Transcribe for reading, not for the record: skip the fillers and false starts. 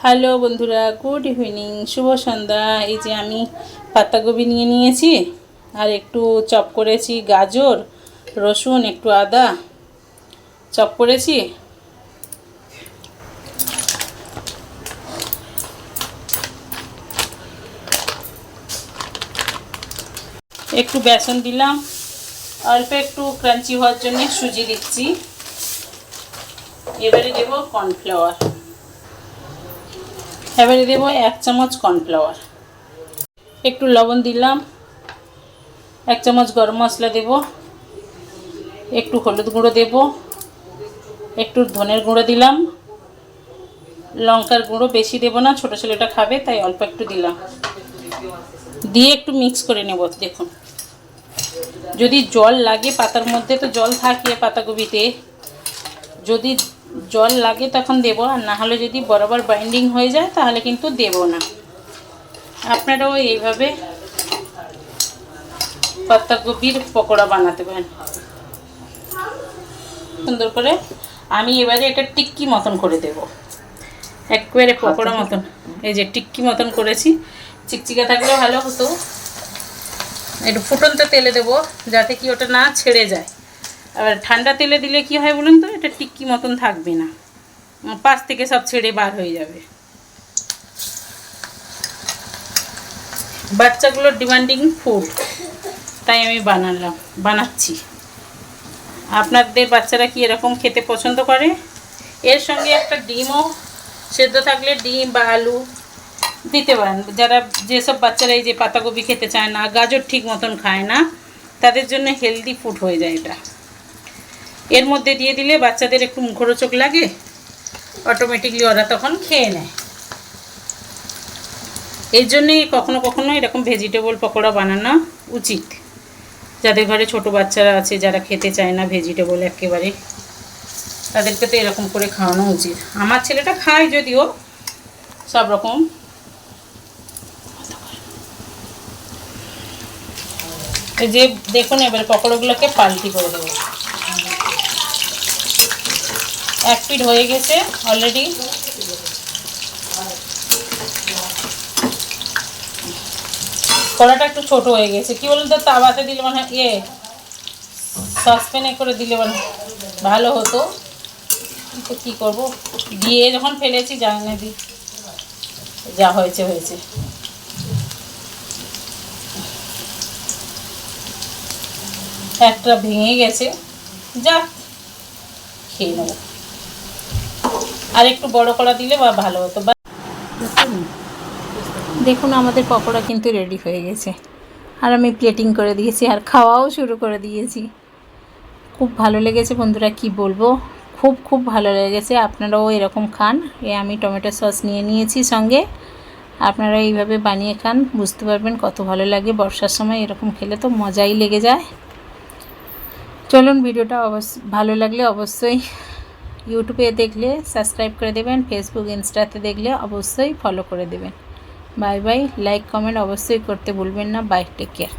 Hello বন্ধুরা, good evening, শুভ সন্ধ্যা। এই যে আমি পাতাকপি নিয়ে নিয়েছি আর একটু চপ করেছি, গাজর, রসুন, একটু আদা চপ করেছি। একটু বেসন দিলাম, অল্প একটু ক্রাঞ্চি হওয়ার জন্য সুজি দিচ্ছি। এবারে দেব কর্নফ্লাওয়ার, এবারে দেব 1 চামচ কর্নফ্লাওয়ার, একটু লবণ দিলাম, 1 চামচ গরম মশলা দেব, একটু হলুদ গুঁড়ো দেব, একটু ধনের গুঁড়ো দিলাম, লঙ্কার গুঁড়ো বেশি দেব না, ছোটো ছেলেটা খাবে তাই অল্প একটু দিলাম। দিয়ে একটু মিক্স করে নেব। দেখুন, যদি জল লাগে পাতার মধ্যে তো জল থাকে পাতাকপিতে, যদি জল লাগে তখন দেব, আর না হলে যদি বরাবর বাইন্ডিং হয়ে যায় তাহলে কিন্তু দেব না। আপনারাও এইভাবে পাতাকপির পকোড়া বানাতে পারেন সুন্দর করে। আমি এবারে এটা টিক্কি মতন করে দেব, একবারে পকোড়া মতন। এই যে টিক্কি মতন করেছি, চিকচিকা থাকলে ভালো হতো। একটু ফুটন্ত তেলে দেবো যাতে কি ওটা না ছেড়ে যায়। আবার ঠান্ডা তেলে দিলে কি হয় বলুন তো, এটা টিক্কি মতন থাকবে না, পাশ থেকে সব ছেড়ে বার হয়ে যাবে। বাচ্চাগুলোর ডিমান্ডিং ফুড, তাই আমি বানাচ্ছি। আপনাদের বাচ্চারা কি এরকম খেতে পছন্দ করে? এর সঙ্গে একটা ডিমও সেদ্ধ থাকলে ডিম বা আলু দিতে পারেন। যারা যেসব বাচ্চারা এই যে পাতাকপি খেতে চায় না, গাজর ঠিক মতন খায় না, তাদের জন্য হেলদি ফুড হয়ে যায় এটা। এর মধ্যে দিয়ে দিলে বাচ্চাদের একটু মুখরোচক লাগে, অটোমেটিকলি ওরা তখন খেয়ে নেয়। এই জন্যই কখনো কখনো এরকম ভেজিটেবল পকোড়া বানানো উচিত। যাদের ঘরে ছোট বাচ্চারা আছে, যারা খেতে চায় না ভেজিটেবল একেবারে, তাদেরকে তো এরকম করে খাওয়ানো উচিত। আমার ছেলেটা খায় যদিও সব রকম। এই যে দেখুন, এবার পকোড়াগুলোকে পাল্টি করে দেবো। এক পিঠ হয়ে গেছে অলরেডি। কড়াটা একটু ছোট হয়ে গেছে, কি বলুন তো, তাওয়াতে দিলে মানে সসপ্যানে করে দিলে মানে ভালো হতো, কিন্তু কী করবো, দিয়ে যখন ফেলেছি জানি দি, যা হয়েছে হয়েছে। একটা ভেঙে গেছে, যাক খেয়ে নেবো। আর একটু বড় কড়া দিলে বা ভালো হতো। দেখুন, আমাদের পকোড়া কিন্তু রেডি হয়ে গেছে, আর আমি প্লেটিং করে দিয়েছি আর খাওয়াও শুরু করে দিয়েছি। খুব ভালো লেগেছে বন্ধুরা, কি বলবো, খুব খুব ভালো লেগেছে। আপনারাও এরকম খান। আমি টমেটো সস নিয়ে নিয়েছি সঙ্গে, আপনারা এইভাবে বানিয়ে খান, বুঝতে পারবেন কত ভালো লাগে। বর্ষার সময় এরকম খেলে তো মজাই লেগে যায়। চলুন, ভিডিওটা ভালো লাগলে অবশ্যই ইউটিউবে দেখলে সাবস্ক্রাইব করে দেবেন, ফেসবুক ইনস্টাতে দেখলে অবশ্যই ফলো করে দেবেন। বাই বাই, লাইক কমেন্ট অবশ্যই করতে ভুলবেন না। Bye, take care.